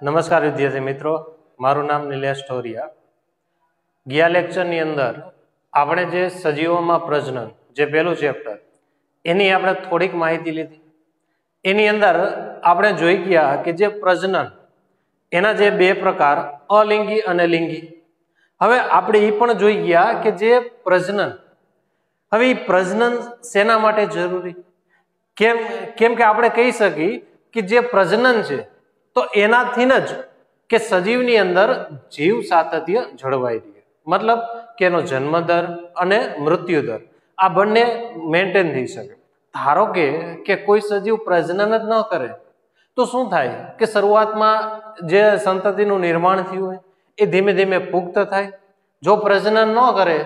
નમસ્કાર વિદ્યાર્થી મિત્રો, મારું નામ નિલેશ ઠોરિયા. ગયા લેક્ચરની અંદર આપણે જે સજીવોમાં પ્રજનન જે પહેલું ચેપ્ટર એની આપણે થોડીક માહિતી લીધી. એની અંદર આપણે જોઈ ગયા કે જે પ્રજનન એના જે બે પ્રકાર અલિંગી અને લિંગી. હવે આપણે એ પણ જોઈ ગયા કે જે પ્રજનન, હવે એ પ્રજનન શેના માટે જરૂરી, કેમ કે આપણે કહી શકીએ કે જે પ્રજનન છે તો એનાથી જ કે સજીવની અંદર જીવ સાતત્ય જળવાઈ રહે, મતલબ કે એનો જન્મદર અને મૃત્યુ દર આ બંને મેન્ટેન થઈ શકે. ધારો કે કોઈ સજીવ પ્રજનન જ ન કરે તો શું થાય કે શરૂઆતમાં જે સંતતિનું નિર્માણ થયું હોય એ ધીમે ધીમે પુખ્ત થાય. જો પ્રજનન ન કરે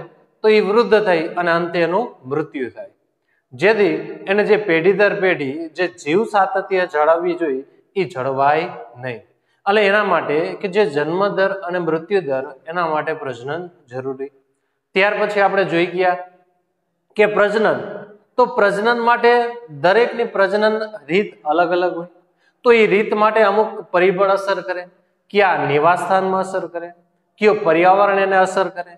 તો એ વૃદ્ધ થઈ અને અંતે એનું મૃત્યુ થાય, જેથી એને જે પેઢી દર પેઢી જે જીવ સાતત્ય જાળવવી જોઈએ એ જળવાય નહીં. એટલે એના માટે કે જે જન્મ દર અને મૃત્યુ દર એના માટે પ્રજનન જરૂરી. ત્યાર પછી આપણે જોઈ ગયા કે પ્રજનન, તો પ્રજનન માટે દરેકની પ્રજનન રીત અલગ અલગ હોય. તો એ રીત માટે અમુક પરિબળ અસર કરે, કયા નિવાસ સ્થાનમાં અસર કરે, કયો પર્યાવરણ એને અસર કરે,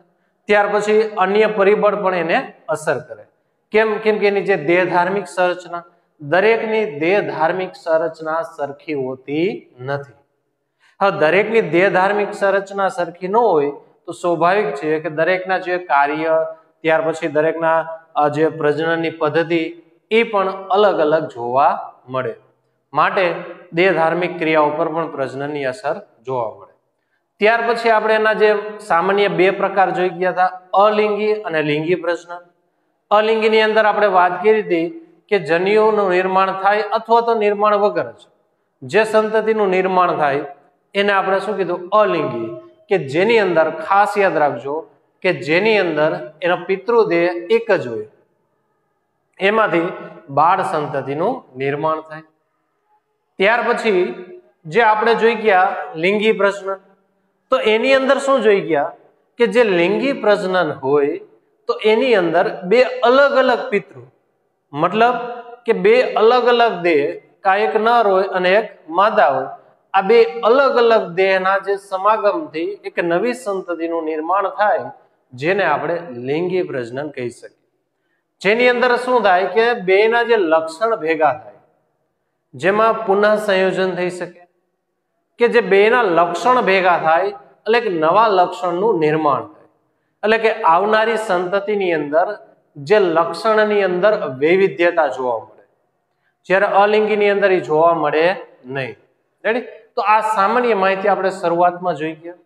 ત્યાર પછી અન્ય પરિબળ પણ એને અસર કરે. કેમ કે એની જે દેહ ધાર્મિક સંરચના, દરેકની દેહ ધાર્મિક સંરચના સરખી હોતી નથી. હવે દરેકની દેહ ધાર્મિક સંરચના સરખી ન હોય તો સ્વાભાવિક છે કે દરેકના જે કાર્ય, ત્યાર પછી દરેકના જે પ્રજનનની પદ્ધતિ એ પણ અલગ અલગ જોવા મળે. માટે દેહ ધાર્મિક ક્રિયા ઉપર પણ પ્રજનનની અસર જોવા મળે. ત્યાર પછી આપણે એના જે સામાન્ય બે પ્રકાર જોઈ ગયા હતા, અલિંગી અને લિંગી પ્રજનન. અલિંગીની અંદર આપણે વાત કરી હતી કે જન્યુઓનું નિર્માણ થાય અથવા તો નિર્માણ વગર જ જે સંતતિનું નિર્માણ થાય એને આપણે શું કીધું, અલિંગી. કે જેની અંદર ખાસ યાદ રાખજો કે જેની અંદર એનો પિતૃદેહ એક જ હોય, એમાંથી બાળ સંતતિનું નિર્માણ થાય. ત્યાર પછી જે આપણે જોઈ ગયા લિંગી પ્રજનન, તો એની અંદર શું જોઈ ગયા કે જે લિંગી પ્રજનન હોય તો એની અંદર બે અલગ અલગ પિતૃ, મતલબ કે બે અલગ અલગ દેહ, કા એક નર હોય અને એક માદા હોય, આ બે અલગ અલગ દેહના જે સમાગમથી એક નવી સંતતિનું નિર્માણ થાય જેને આપણે લિંગી પ્રજનન કહી શકીએ. જેની અંદર શું થાય કે બેના જે લક્ષણ ભેગા થાય, જેમાં પુનઃ સંયોજન થઈ શકે, કે જે બેના લક્ષણ ભેગા થાય એટલે કે નવા લક્ષણનું નિર્માણ થાય. એટલે કે આવનારી સંતતિની અંદર જે લક્ષણની અંદર વૈવિધ્યતા જોવા મળે, જ્યારે અલિંગીની અંદર એ જોવા મળે નહીં. રેડી? તો આ સામાન્ય માહિતી આપણે શરૂઆતમાં જોઈ ગયા.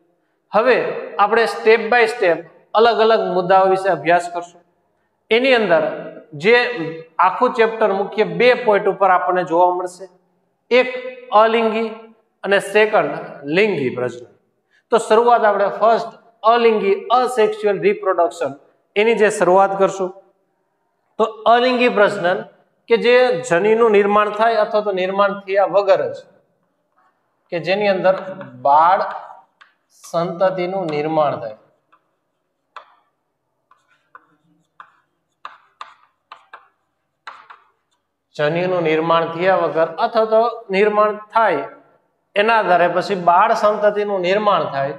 હવે આપણે સ્ટેપ બાય સ્ટેપ અલગ અલગ મુદ્દાઓ વિશે અભ્યાસ કરશું. એની અંદર જે આખું ચેપ્ટર મુખ્ય બે પોઈન્ટ ઉપર આપણને જોવા મળશે, એક અલિંગી અને સેકન્ડ લિંગી પ્રજનન. તો શરૂઆત આપણે ફર્સ્ટ અલિંગી અસેક્સ્યુઅલ રિપ્રોડક્શન એની જે શરૂઆત કરશું. તો અલિંગી પ્રજનન કે જે જનીનું નિર્માણ થાય અથવા તો નિર્માણ થયા વગર જ, કે જેની અંદર બાળ સંતતિનું નિર્માણ થાય. જન્યુનું નિર્માણ થયા વગર અથવા તો નિર્માણ થાય એના આધારે પછી બાળ સંતતિનું નિર્માણ થાય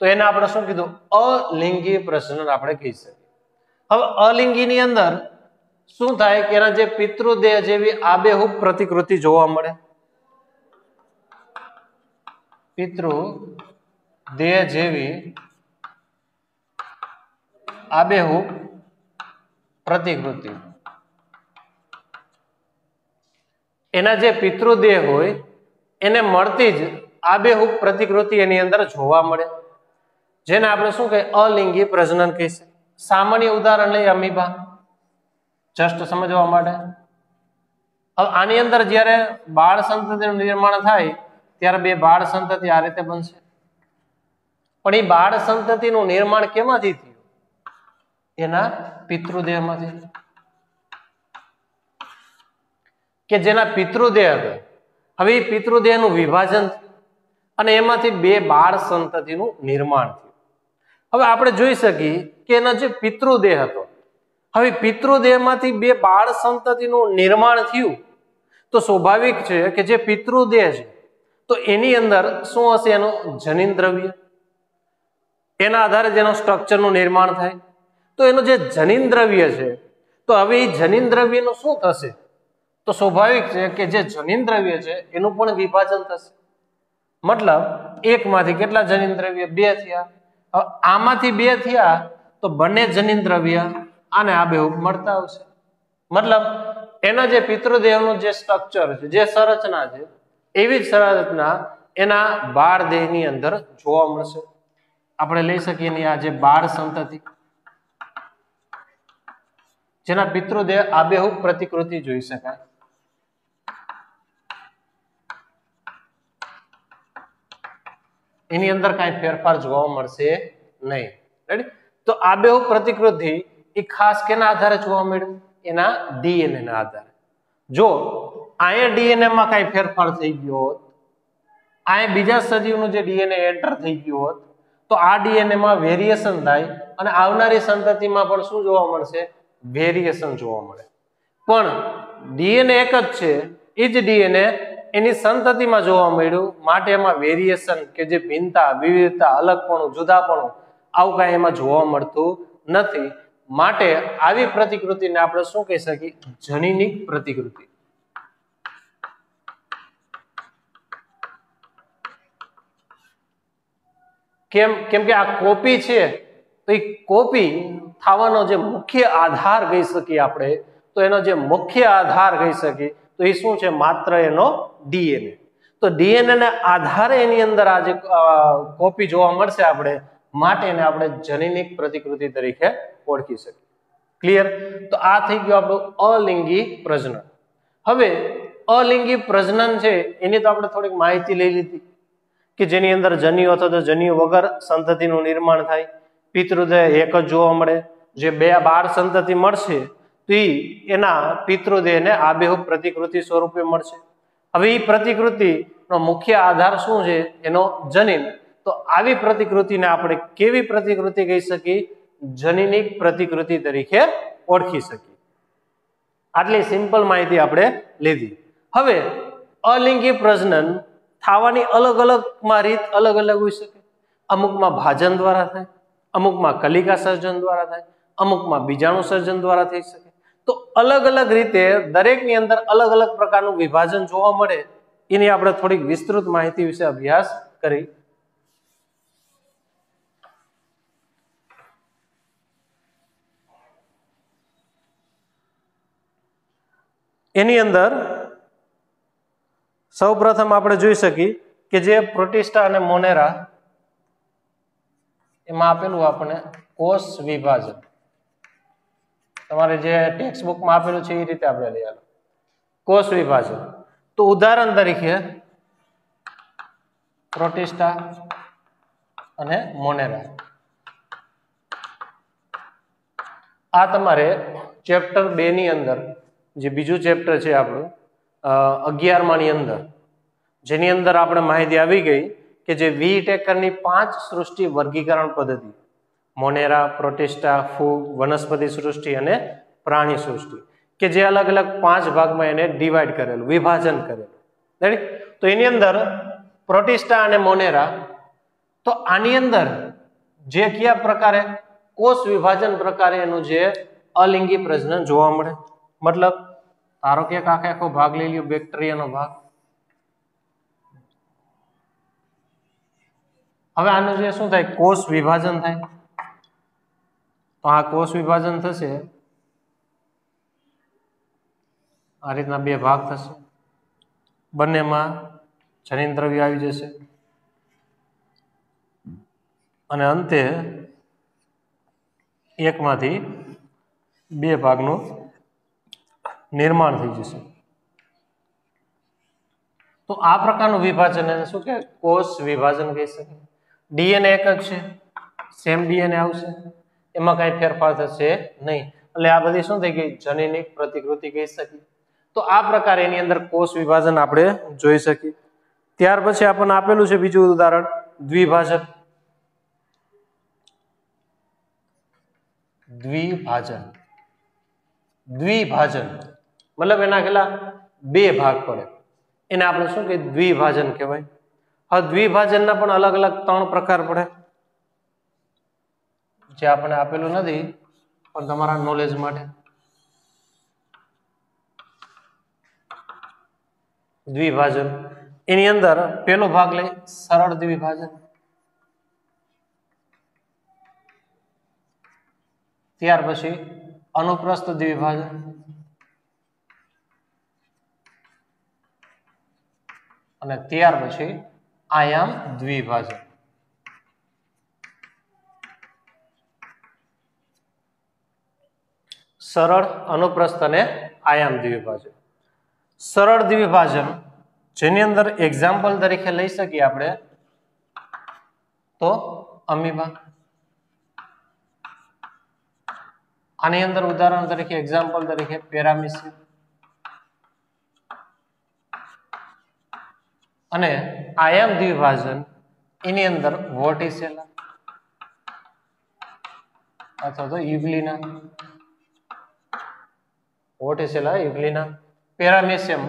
તો એને આપણે શું કીધું, અલિંગી પ્રજનન આપણે કહી શકીએ. હવે અલિંગીની અંદર શું થાય કે એના જે પિતૃદેહ જેવી આબેહૂબ પ્રતિકૃતિ જોવા મળે, પિતૃદેહ જેવી આબેહૂબ પ્રતિકૃતિ, એના જે પિતૃદેહ હોય એને મળતી જ આબેહૂબ પ્રતિકૃતિ એની અંદર જોવા મળે, જેને આપણે શું કહીએ, અલિંગી પ્રજનન કહીએ. સામાન્ય ઉદાહરણ લઈએ અમીબા, જસ્ટ સમજવા માટે. હવે આની અંદર જ્યારે બાળ સંતતિનું નિર્માણ થાય ત્યારે બે બાળ સંતતિ આ રીતે બનશે. પણ એ બાળ સંતતિનું નિર્માણ કેમાંથી થયું? એના પિતૃદેહમાંથી, કે જેના પિતૃદેહ હતો. હવે એ પિતૃદેહનું વિભાજન અને એમાંથી બે બાળ સંતતિનું નિર્માણ થયું. હવે આપણે જોઈ શકીએ કે એનો જે પિતૃદેહ હતો, હવે પિતૃદેહમાંથી બે બાળ સંતતિનું નિર્માણ થયું તો સ્વાભાવિક છે કે જે પિતૃદેહ છે તો એની અંદર શું હશે? એનું જનીન દ્રવ્ય, એના આધારે જેનું સ્ટ્રક્ચરનું નિર્માણ થાય. તો એનું જે જનીન દ્રવ્ય છે, તો હવે એ જનીન દ્રવ્યનું શું થશે? તો સ્વાભાવિક છે કે જે જનીન દ્રવ્ય છે એનું પણ વિભાજન થશે. મતલબ એકમાંથી કેટલા જનીન દ્રવ્ય? 2 થયા. હવે આમાંથી 2 થયા તો બંને જનીન દ્રવ્ય આને આબેહૂબ મળતા આવશે. મતલબ એના જે પિતૃદેહનું જે સ્ટ્રક્ચર છે, જે સંરચના છે, એવી જ સંરચના એના બાળ દેહની અંદર જોવા મળશે. આપણે લઈ શકીએ ને આ જે બાળ સંતતિ, જેના પિતૃદેહ આબેહૂબ પ્રતિકૃતિ જોઈ શકાય. એની અંદર કઈ ફેરફાર જોવા મળશે નહીં. રેડી? તો આબેહૂબ પ્રતિકૃતિ એ ખાસ કેના આધારે જોવા મળ્યું? એના ડીએનએ ના આધારે. જો અહીંયા ડીએનએ માં કઈ ફેરફાર થઈ ગયો હોત, અહીંયા બીજા સજીવનું જે ડીએનએ એન્ટર થઈ ગયું હોત, તો આ ડીએનએ માં વેરિએશન થાય અને આવનારી સંતતિમાં પણ શું જોવા મળશે? વેરિએશન જોવા મળે. પણ ડીએનએ એક જ છે, એ જ ડીએનએ એની સંતતિમાં જોવા મળ્યું, માટે એમાં વેરિએશન કે જે ભિન્નતા, વિવિધતા, અલગપણું, જુદાપણું આવું કાંઈ એમાં જોવા મળતું નથી. માટે આવી પ્રતિકૃતિને આપણે શું કહી શકીએ? જનીનિક પ્રતિકૃતિ. કેમ? કેમ કે આ કોપી છે, તો એ કોપી થવાનો જે મુખ્ય આધાર કહી શકીએ આપણે, તો એનો જે મુખ્ય આધાર કહી શકીએ તો એ શું છે? માત્ર એનો ડીએનએ. તો ડીએનએ ના આધારે એની અંદર આ જે કોપી જોવા મળશે આપણે, માટે એને આપણે જનીનિક પ્રતિકૃતિ તરીકે ઓળખી શકીએ. ક્લિયર? તો આ થઈ ગયું આપણું અલિંગી પ્રજનન. હવે અલિંગી પ્રજનન છે એની તો આપણે થોડીક માહિતી લઈ લીધી કે જેની અંદર જન્યુ અથવા તો જન્યુ વગર સંતતિનું નિર્માણ થાય. પિતૃદેહ એક જ જોવા મળે. જે 2 બાળ સંતતિ મળશે તો એના પિતૃદેહને આબેહૂબ પ્રતિકૃતિ સ્વરૂપે મળશે. હવે એ પ્રતિકૃતિનો મુખ્ય આધાર શું છે? એનો જનીન. તો આવી પ્રતિકૃતિને આપણે કેવી પ્રતિકૃતિ કહી શકીએ? જનીનિક પ્રતિકૃતિ તરીકે ઓળખી શકીએ. આટલી સિમ્પલ માહિતી આપણે લીધી. હવે અલિંગી પ્રજનન થવાની અલગ અલગ રીત અલગ અલગ હોઈ શકે. અમુકમાં ભાજન દ્વારા થાય, અમુકમાં કલિકા સર્જન દ્વારા થાય, અમુકમાં બીજાણુ સર્જન દ્વારા થઈ શકે. તો અલગ અલગ રીતે દરેકની અંદર અલગ અલગ પ્રકારનું વિભાજન જોવા મળે. એની આપણે થોડીક વિસ્તૃત માહિતી વિશે અભ્યાસ કરી. એની અંદર સૌપ્રથમ આપણે જોઈ શકીએ કે જે પ્રોટિસ્ટા અને મોનેરા એમાં આપેલું આપણે કોષ વિભાજન. તમારે જે ટેક્સ્ટ બુકમાં આપેલું છે એ રીતે આપણે લઈ આલો કોષ વિભાજન. તો ઉદાહરણ તરીકે પ્રોટિસ્ટા અને મોનેરા, આ તમારે ચેપ્ટર 2 ની અંદર જે બીજું ચેપ્ટર છે આપણું 11મા ની અંદર, જેની અંદર આપણે માહિતી આવી ગઈ કે જે વિટેકરની 5 સૃષ્ટિ વર્ગીકરણ પદ્ધતિ, મોનેરા, પ્રોટિસ્ટા, ફૂગ, વનસ્પતિ સૃષ્ટિ અને પ્રાણી સૃષ્ટિ, કે જે અલગ અલગ 5 ભાગમાં એને ડિવાઈડ કરેલું, વિભાજન કરેલું. તો એની અંદર પ્રોટિસ્ટા અને મોનેરા, તો આની અંદર જે કયા પ્રકારે કોષ વિભાજન પ્રકારે એનું જે અલિંગી પ્રજનન જોવા મળે. મતલબ ધારો કે આખો ભાગ લઈ લ્યો, બેક્ટેરિયાનો ભાગ. હવે આનું જે શું થાય? કોષ વિભાજન થાય. તો આ કોષ વિભાજન થશે, આ રીતના 2 ભાગ થશે, બંનેમાં જનીન દ્રવ્ય આવી જશે અને અંતે એકમાંથી 2 ભાગનું નિર્માણ થઈ જશે. તો આ પ્રકારનું વિભાજન એને શું કહેવાય? કોષ વિભાજન કહી શકે. ડીએનએ એક જ છે, સેમ ડીએનએ આવશે, એમાં કઈ ફેરફાર થશે નહીં. એટલે આ બધી શું થઈ ગઈ? જનીનિક પ્રતિકૃતિ કહી શકીએ. તો આ પ્રકારે એની અંદર કોષ વિભાજન આપણે જોઈ શકીએ. ત્યાર પછી આપણને આપેલું છે બીજું ઉદાહરણ દ્વિભાજન. દ્વિભાજન મતલબ એના કેટલા? 2 ભાગ પડે, એને આપણે શું કહીએ? દ્વિભાજન કહેવાય. હવે દ્વિભાજનના પણ અલગ અલગ 3 પ્રકાર પડે, જે આપણે આપેલું નથી પણ તમારા નોલેજ માટે. દ્વિભાજન એની અંદર પેલો ભાગ લઈ સરળ દ્વિભાજન, ત્યાર પછી અનુપ્રસ્થ દ્વિભાજન, અને ત્યાર પછી આયામ દ્વિભાજન. સરળ, અનુપ્રસ્થ અને આયામ દ્વિભાજન. સરળ દ્વિભાજન જેની અંદર એક્ઝામ્પલ તરીકે લઈ શકીએ આપણે તો અમીબા. આની અંદર ઉદાહરણ તરીકે એક્ઝામ્પલ તરીકે પેરામીશિયમ અને આયામ દ્વિભાજન એની અંદર વોર્ટિસેલા અથવા તો યુગ્લિના. વોર્ટિસેલા, યુગ્લિના, પેરામીશિયમ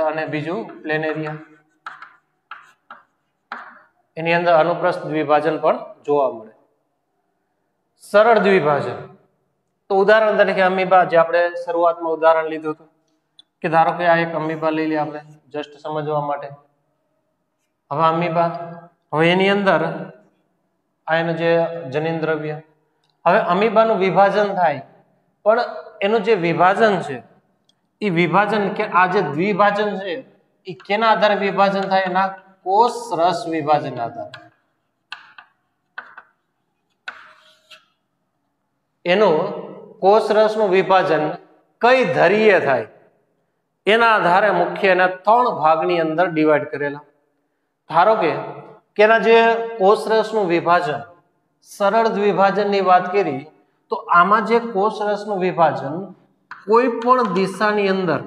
અને બીજું પ્લેનેરિયા. એની અંદર અનુપ્રસ્થ દ્વિભાજન પણ જોવા મળે. સરળ દ્વિભાજન તો ઉદાહરણ તરીકે અમીબા, જે આપણે શરૂઆતમાં ઉદાહરણ લીધું હતું કે ધારો કે આ એક અમીબા લઈ લઈએ આપણે જસ્ટ સમજવા માટે. હવે અમીબા, હવે એની અંદર આ એનું જે જનીન દ્રવ્ય, હવે અમીબાનું વિભાજન થાય પણ એનું જે વિભાજન છે એ વિભાજન કે આ જે દ્વિભાજન છે એ કેના આધારે વિભાજન થાય? એના કોષ રસ વિભાજન આધારે. એનું કોષ રસનું વિભાજન કઈ ધરીએ થાય એના આધારે મુખ્ય એના 3 ભાગની અંદર ડિવાઈડ કરેલા. ધારો કે એના જે કોષ રસનું વિભાજન સરળ દ્વિભાજનની વાત કરી તો આમાં જે કોષ રસનું વિભાજન કોઈ પણ દિશાની અંદર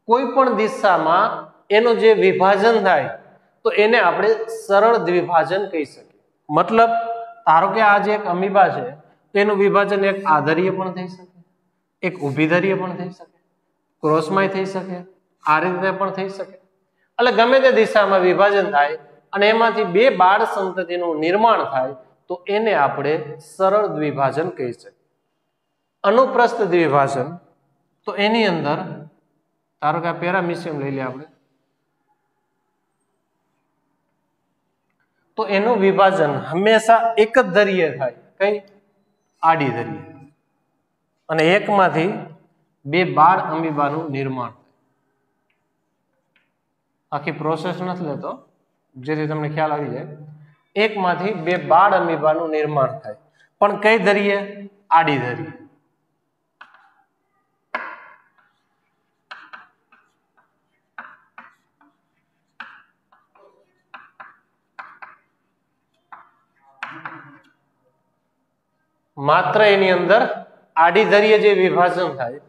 કોઈ પણ દિશામાં એનું જે વિભાજન થાય તો એને આપણે સરળ દ્વિભાજન કહી શકીએ. મતલબ ધારો કે આ જે એક અમીબા છે તો એનું વિભાજન એક આધરીય પણ થઈ શકે, એક ઉભીધરીય પણ થઈ શકે, ક્રોસમાં થઈ શકે, આ રીતે પણ થઈ શકે. એટલે ગમે તે દિશામાં વિભાજન થાય અને એમાંથી 2 બાળ સંતતિનું નિર્માણ થાય તો એને આપણે સરળ દ્વિભાજન કહી શકીએ. અનુપ્રસ્થ દ્વિભાજન તો એની અંદર ધારો કે પેરામીશિયમ લઈ લઈએ આપણે, તો એનું વિભાજન હંમેશા એક જ ધરીએ થાય, કઈ? આડી ધરીએ, અને એકમાંથી 2 બાળ અમીબાનું નિર્માણ. આખી પ્રોસેસ નથી લેતો, જેથી તમને ખ્યાલ આવી જાય. એકમાંથી 2 બાળ અમીબાનું નિર્માણ થાય પણ કઈ ધરીએ? આડી ધરીએ. માત્ર એની અંદર આડી ધરીએ જે વિભાજન થાય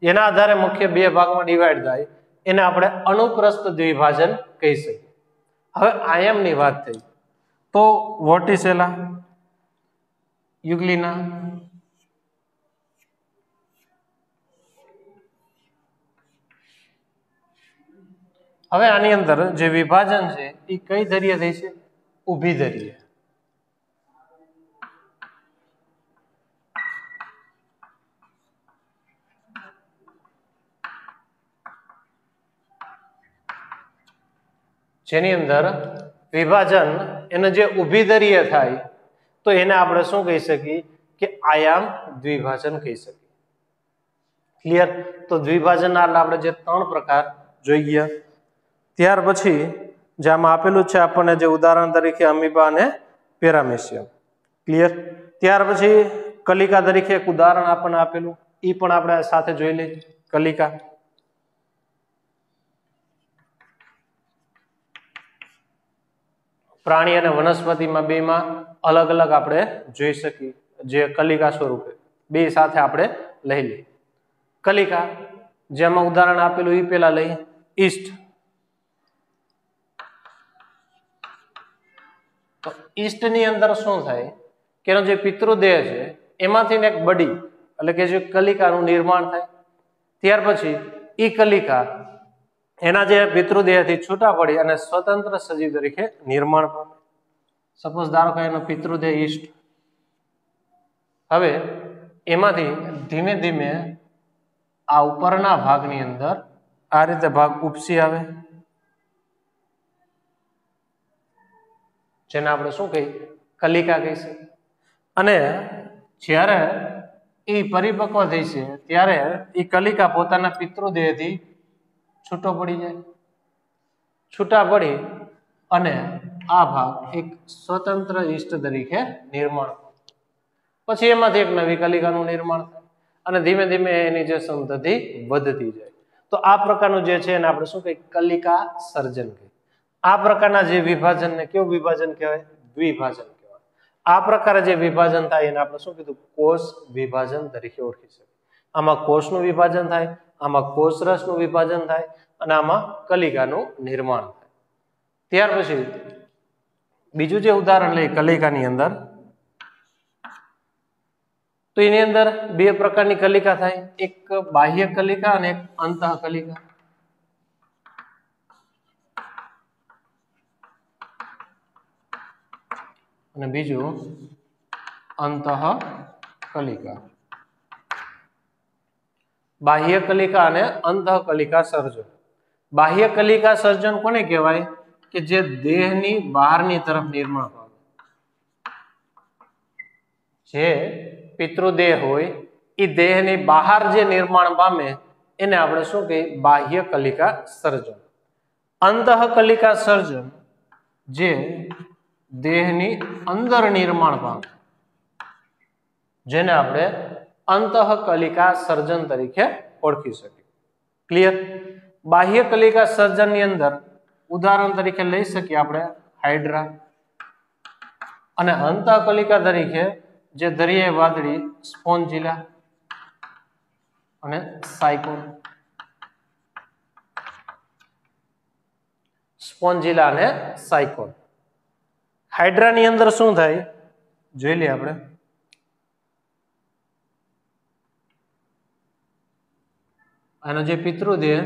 એના આધારે મુખ્ય 2 ભાગમાં ડિવાઈડ થાય એને આપણે અનુપ્રસ્થ દ્વિભાજન કહી શકીએ. હવે આયામની વાત થઈ તો વોર્ટિસેલા, યુગ્લિના, હવે આની અંદર જે વિભાજન છે એ કઈ ધરીએ થઈ છે? ઊભી ધરીએ. જેની અંદર વિભાજન એને જે ઊભી ધરીએ થાય તો એને આપણે શું કહી શકીએ? કે આયામ દ્વિભાજન કહી શકીએ. ક્લિયર? તો દ્વિભાજનના આપણે જે 3 પ્રકાર જોઈ ગયા. ત્યાર પછી જે આમાં આપેલું છે આપણને જે ઉદાહરણ તરીકે અમીબા અને પેરામીશિયમ. ક્લિયર? ત્યાર પછી કલિકા તરીકે એક ઉદાહરણ આપણને આપેલું, એ પણ આપણે સાથે જોઈ લઈએ. કલિકા પ્રાણી અને વનસ્પતિમાં બેમાં અલગ અલગ આપણે જોઈ શકીએ. જે કલિકા સ્વરૂપે 2 સાથે આપણે લઈ લઈએ. કલિકા જેમાં ઉદાહરણ આપેલું એ પેલા લઈએ. ઈસ્ટ, તો ઈસ્ટની અંદર શું થાય કે એનો જે પિતૃદેહ છે એમાંથી એક બડી એટલે કે જે કલિકાનું નિર્માણ થાય. ત્યાર પછી એ કલિકા એના જે પિતૃદેહથી છૂટા પડી અને સ્વતંત્ર સજીવ તરીકે નિર્માણ પામે. સપોઝ ધારો કે એનો પિતૃદેહ ઈષ્ટ, હવે એમાંથી ધીમે ધીમે આ ઉપરના ભાગની અંદર આ રીતે ભાગ ઉપસી આવે, જેને આપણે શું કહીએ? કલિકા કહીશું. અને જ્યારે એ પરિપક્વ થઈ છે ત્યારે એ કલિકા પોતાના પિતૃદેહથી છૂટો પડી જાય. છૂટા પડી અને આ ભાગ એક સ્વતંત્ર ઈષ્ટ તરીકે નિર્માણ, પછી એમાંથી એક નવી કલિકાનું નિર્માણ થાય અને ધીમે ધીમે એની જે સંતતિ વધતી જાય. તો આ પ્રકારનું જે છે એને આપણે શું કહીએ? કલિકા સર્જન કહીએ. આ પ્રકારના જે વિભાજનને કેવું વિભાજન કહેવાય? દ્વિભાજન કહેવાય. આ પ્રકારે જે વિભાજન થાય એને આપણે શું કીધું? કોષ વિભાજન તરીકે ઓળખી શકીએ. આમાં કોષનું વિભાજન થાય, આમાં કોષરસનું વિભાજન થાય અને આમાં કલિકાનું નિર્માણ થાય. ત્યાર પછી બીજું જે ઉદાહરણ લઈએ કલિકાની અંદર, તો એની અંદર બે પ્રકારની કલિકા થાય, એક બાહ્ય કલિકા અને એક અંતઃ કલિકા. અને બીજું અંતઃ કલિકા. બાહ્ય કલિકા અને અંતઃ કલિકા સર્જન. બાહ્ય કલિકા સર્જન કોને કહેવાય? કે જે દેહની બહારની તરફ નિર્માણ પામે. જે પિતૃદેહ હોય એ દેહની બહાર જે નિર્માણ પામે એને આપણે શું કહીએ? બાહ્ય કલિકા સર્જન. અંતઃ કલિકા સર્જન જે દેહની અંદર નિર્માણ પામે, જેને આપણે અંતઃ કલિકા સર્જન તરીકે ઓળખી શકીએ. ક્લિયર? બાહ્ય કલિકા સર્જનની અંદર ઉદાહરણ તરીકે લઈ શકીએ આપણે હાઇડ્રા, અને અંતઃ કલિકા તરીકે જે દરિયાઈ વાદળી સ્પોન્જિલા અને સાયકોન. સ્પોન્જિલા અને સાયકોન. હાઇડ્રાની અંદર શું થાય જોઈ લઈએ આપણે. આનો જે પિતૃદેહ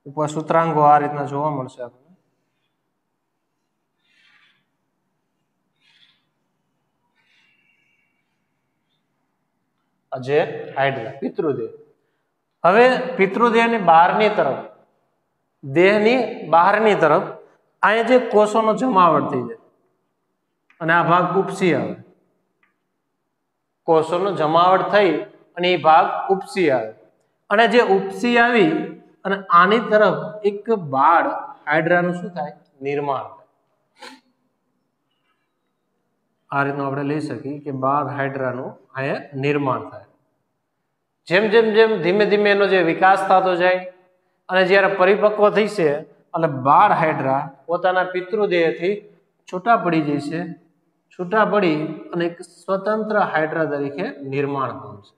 ઉપર સૂત્રાંગો આ રીતના જોવા મળશે આપણને. જે હાઇડ્રા પિતૃદેહ. હવે પિતૃદેહની બહારની તરફ, દેહની બહારની તરફ અહીંયા જે કોષોનો જમાવટ થઈ જાય અને આ ભાગ ઉપસી આવે. કોષોનો જમાવટ થઈ અને એ ભાગ ઉપસી આવે અને જે ઉપસી આવી અને આની તરફ એક બાળ હાઇડ્રાનું શું થાય? નિર્માણ થાય. આ રીતનું આપણે લઈ શકીએ કે બાળ હાઇડ્રાનું અહીંયા નિર્માણ થાય. જેમ જેમ જેમ ધીમે ધીમે એનો જે વિકાસ થતો જાય અને જ્યારે પરિપક્વ થઈ છે એટલે બાળ હાઇડ્રા પોતાના પિતૃદેહથી છૂટા પડી જાય છે. છૂટા પડી અને એક સ્વતંત્ર હાઇડ્રા તરીકે નિર્માણ પામશે.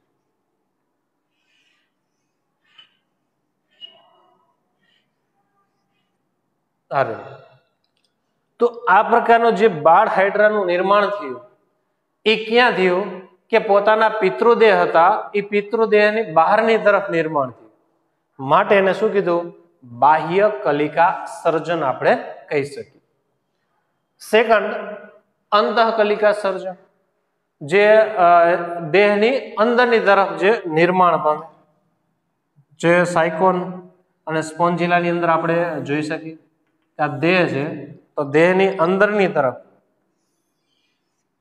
તો આ પ્રકારનું જે બાળ હાઇડ્રાનું નિર્માણ થયું એ ક્યાં થયું? કે પોતાના પિતૃદેહ હતા એ પિતૃદેહની બહારની તરફ નિર્માણ થયું. માટે એને શું કીધું? બાહ્ય કલિકા સર્જન આપણે કહી શકીએ. સેકન્ડ, અંતઃ કલિકા સર્જન જે દેહની અંદરની તરફ જે નિર્માણ પામે, જે સાયકોન અને સ્પોન્જિલાની અંદર આપણે જોઈ શકીએ. આ દેહ છે તો દેહની અંદરની તરફ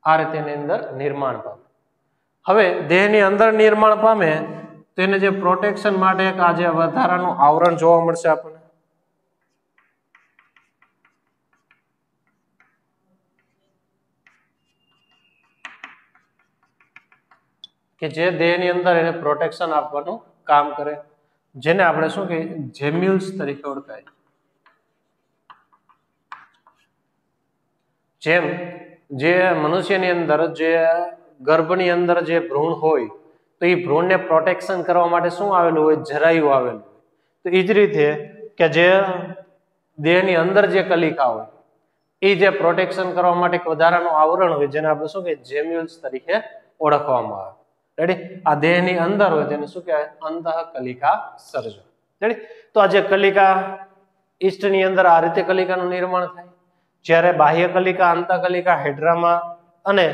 આ રીતે એની અંદર નિર્માણ પામે. હવે દેહની અંદર નિર્માણ પામે તો એને જે પ્રોટેક્શન માટે એક આ જે વધારાનું આવરણ જોવા મળશે આપણને. કે જે દેહની અંદર એને પ્રોટેક્શન આપવાનું કામ કરે, જેને આપણે શું કહીએ? જેમ્યુલ્સ તરીકે ઓળખાય. જેમ જે મનુષ્યની અંદર જે ગર્ભની અંદર જે ભ્રૂણ હોય તો એ ભ્રૂણને પ્રોટેક્શન કરવા માટે શું આવેલું હોય? જરાયું આવેલું. તો એ જ રીતે કે જે દેહની અંદર જે કલિકા હોય એ જે પ્રોટેક્શન કરવા માટે એક વધારાનું આવરણ હોય જેને આપણે શું કહીએ? જેમ્યુલ્સ તરીકે ઓળખવામાં આવે. રેડી? આ દેહની અંદર હોય તેને શું કહેવાય? અંતઃકલિકા સર્જન. રેડી? તો આ જે કલિકા ઈસ્ટની અંદર આ રીતે કલિકાનું નિર્માણ થાય, જ્યારે બાહ્ય કલિકા, અંતઃકલિકા, હેડ્રામાં અને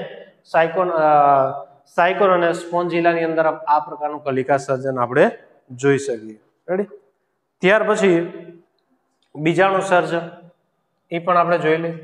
સાયકોન અને સ્પોન્જિલાની અંદર આ પ્રકારનું કલિકા સર્જન આપણે જોઈ શકીએ. રેડી? ત્યાર પછી બીજાણુ સર્જન એ પણ આપણે જોઈ લઈએ.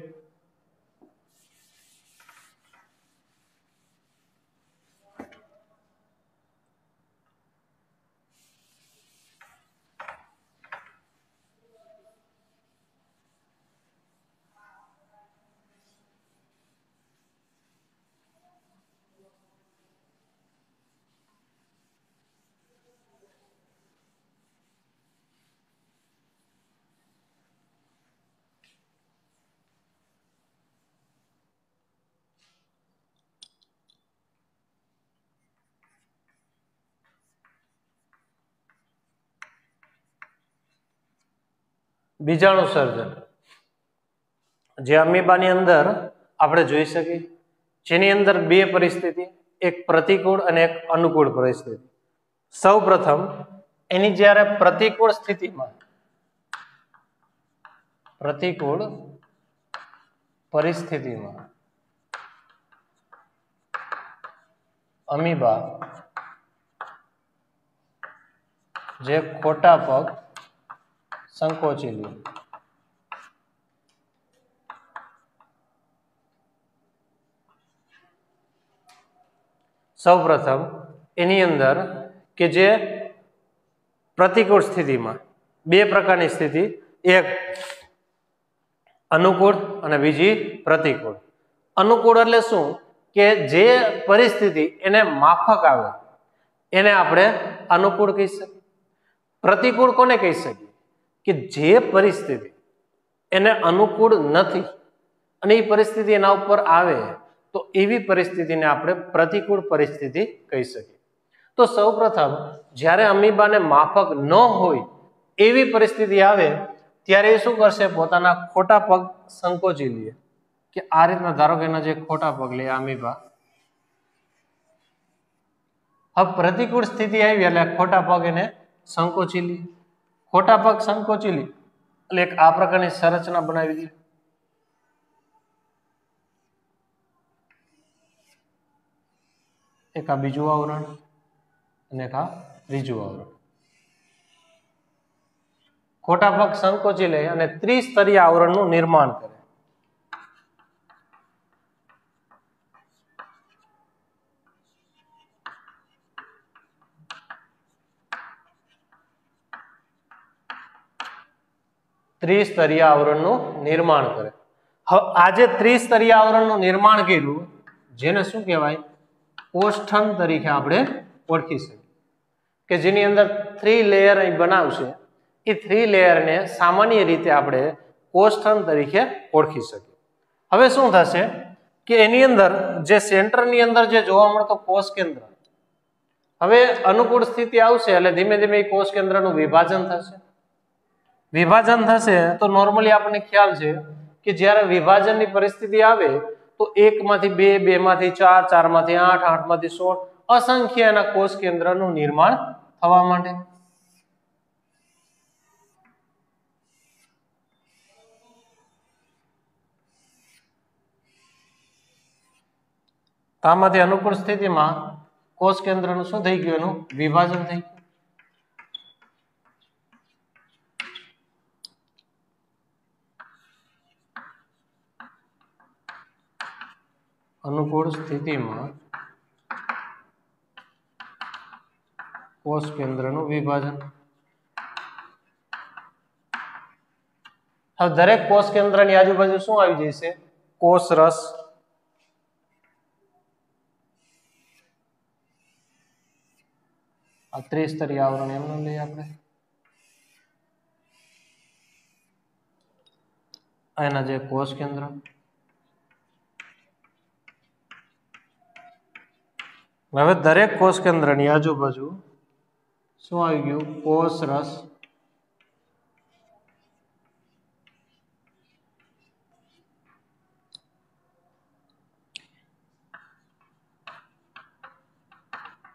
બીજાણુ સર્જન જે અમીબાની અંદર આપણે જોઈ શકીએ, જેની અંદર બે પરિસ્થિતિ, એક પ્રતિકૂળ અને એક અનુકૂળ પરિસ્થિતિ. સૌ પ્રથમ એની જ્યારે પ્રતિકૂળ પરિસ્થિતિમાં અમીબા જે ખોટા પગ સંકોચી લે, સૌ પ્રથમ એની અંદર કે જે પ્રતિકૂળ સ્થિતિમાં બે પ્રકારની સ્થિતિ, એક અનુકૂળ અને બીજી પ્રતિકૂળ. અનુકૂળ એટલે શું? કે જે પરિસ્થિતિ એને માફક આવે એને આપણે અનુકૂળ કહી શકીએ. પ્રતિકૂળ કોને કહી શકીએ? કે જે પરિસ્થિતિ એને અનુકૂળ નથી અને એ પરિસ્થિતિ એના ઉપર આવે તો એવી પરિસ્થિતિને આપણે પ્રતિકૂળ પરિસ્થિતિ કહી શકીએ. તો સૌપ્રથમ જ્યારે અમીબાને માફક ન હોય એવી પરિસ્થિતિ આવે ત્યારે એ શું કરશે? પોતાના ખોટા પગ સંકોચી લે. કે આ રીતના ધારો કે એના જે ખોટા પગ લે અમીબા, હવે પ્રતિકૂળ સ્થિતિ આવી એટલે ખોટા પગ એને સંકોચી લે. ખોટા પગ સંકોચી લે એટલે એક આ પ્રકારની સંરચના બનાવી દે. એક આ બીજું આવરણ અને એક આ ત્રીજું આવરણ. ખોટા પગ સંકોચી લે અને ત્રિસ્તરીય આવરણનું નિર્માણ કરે. ત્રિસ્તરીય આવરણનું નિર્માણ કરે. હવે આ જે ત્રિસ્તરીય આવરણનું નિર્માણ કર્યું જેને શું કહેવાય? કોષ્ઠન તરીકે આપણે ઓળખી શકીએ. કે જેની અંદર 3 લેયર અહીં બનાવશે, એ 3 લેયરને સામાન્ય રીતે આપણે કોષ્ઠન તરીકે ઓળખી શકીએ. હવે શું થશે કે એની અંદર જે સેન્ટરની અંદર જે જોવા મળતો કોષ કેન્દ્ર, હવે અનુકૂળ સ્થિતિ આવશે એટલે ધીમે ધીમે એ કોષ કેન્દ્રનું વિભાજન થશે. વિભાજન થશે તો નોર્મલી આપણને ખ્યાલ છે કે જ્યારે વિભાજનની પરિસ્થિતિ આવે તો 1 માંથી 2, 2 માંથી 4, 4 માંથી 8, 8 માંથી 16 અસંખ્ય એના કોષ કેન્દ્રનું નિર્માણ થવા માંડે. આમાંથી અનુકૂળ સ્થિતિમાં કોષ કેન્દ્રનું શું થઈ ગયું? એનું વિભાજન થઈ ગયું. અનુકૂળ સ્થિતિમાં કોષ કેન્દ્રનું વિભાજન. હવે દરેક કોષ કેન્દ્રની આજુબાજુ શું આવી જશે? કોષ રસ. આ ત્રિસ્તરીય આવરણ એમનું લઈએ આપણે. એના જે કોષ કેન્દ્ર, હવે દરેક કોષ કેન્દ્રની આજુબાજુ શું આવી ગયું? કોષ રસ.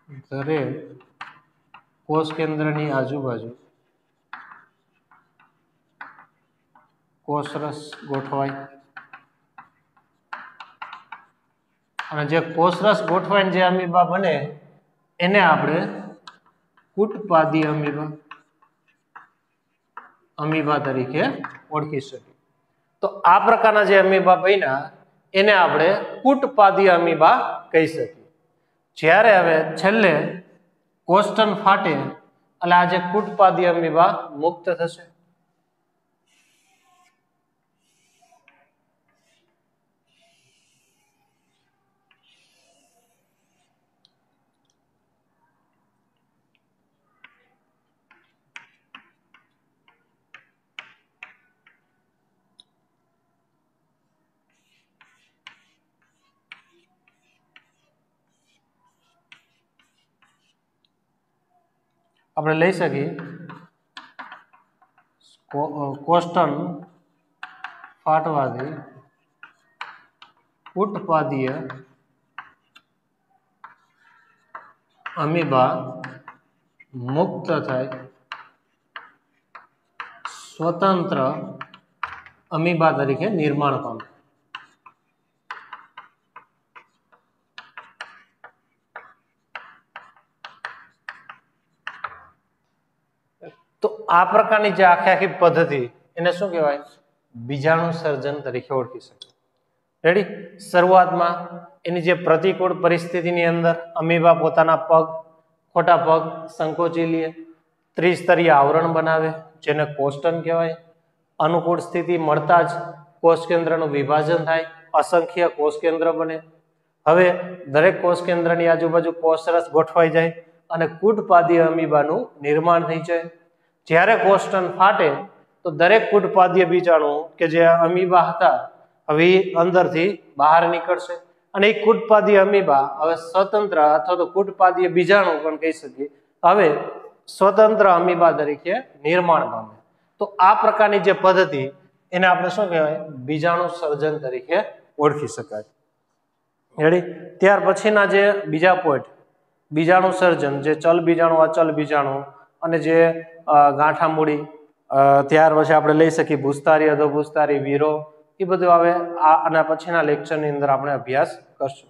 દરેક કોષ કેન્દ્રની આજુબાજુ કોષરસ ગોઠવાય અને જે કોષરસ ગોઠવાઈને જે અમીબા બને એને આપણે કુટપાદી અમીબા તરીકે ઓળખી શકીએ. તો આ પ્રકારના જે અમીબા બન્યા એને આપણે કુટપાદી અમીબા કહી શકીએ. જ્યારે હવે છેલ્લે કોષ્ટન ફાટે એટલે આ જે કુટપાદી અમીબા મુક્ત થશે. આપણે લઈ શકીએ કોષ્ટન ફાટવાથી કુટપાદીય અમીબા મુક્ત થાય સ્વતંત્ર અમીબા તરીકે નિર્માણ પામે. તો આ પ્રકારની જે આખી પદ્ધતિ એને શું કહેવાય? બીજાણુ સર્જન તરીકે ઓળખી શકાય. રેડી? શરૂઆતમાં એની જે પ્રતિકૂળ પરિસ્થિતિની અંદર અમીબા પોતાના પગ, ખોટા પગ સંકોચી લે, ત્રિસ્તરીય આવરણ બનાવે જેને કોષ્ટન કહેવાય. અનુકૂળ સ્થિતિ મળતા જ કોષ કેન્દ્રનું વિભાજન થાય, અસંખ્ય કોષ કેન્દ્ર બને. હવે દરેક કોષ કેન્દ્રની આજુબાજુ કોષરસ ગોઠવાઈ જાય અને કુટપાદીય અમીબાનું નિર્માણ થઈ જાય. જ્યારે કોષ્ટન ફાટે તો દરેક કુટપાદીય બીજાણુ કે જે અમીબા હતા હવે અંદરથી બહાર નીકળશે અને એ કુટપાદીય અમીબા હવે સ્વતંત્ર અથવા તો કુટપાદીય બીજાણુ પણ કહી શકીએ હવે સ્વતંત્ર અમીબા તરીકે નિર્માણ પામે. તો આ પ્રકારની જે પદ્ધતિ એને આપણે શું કહેવાય? બીજાણુ સર્જન તરીકે ઓળખી શકાય. રેડી? ત્યાર પછીના જે બીજા પોઈન્ટ બીજાણુ સર્જન, જે ચલ બીજાણુ, અચલ બીજાણુ અને જે ગાંઠા મૂડી, ત્યાર પછી આપણે લઈ શકીએ ભૂસ્તારી, અધોભૂસ્તારી, વીરો, એ બધું હવે આના પછીના લેક્ચરની અંદર આપણે અભ્યાસ કરશું.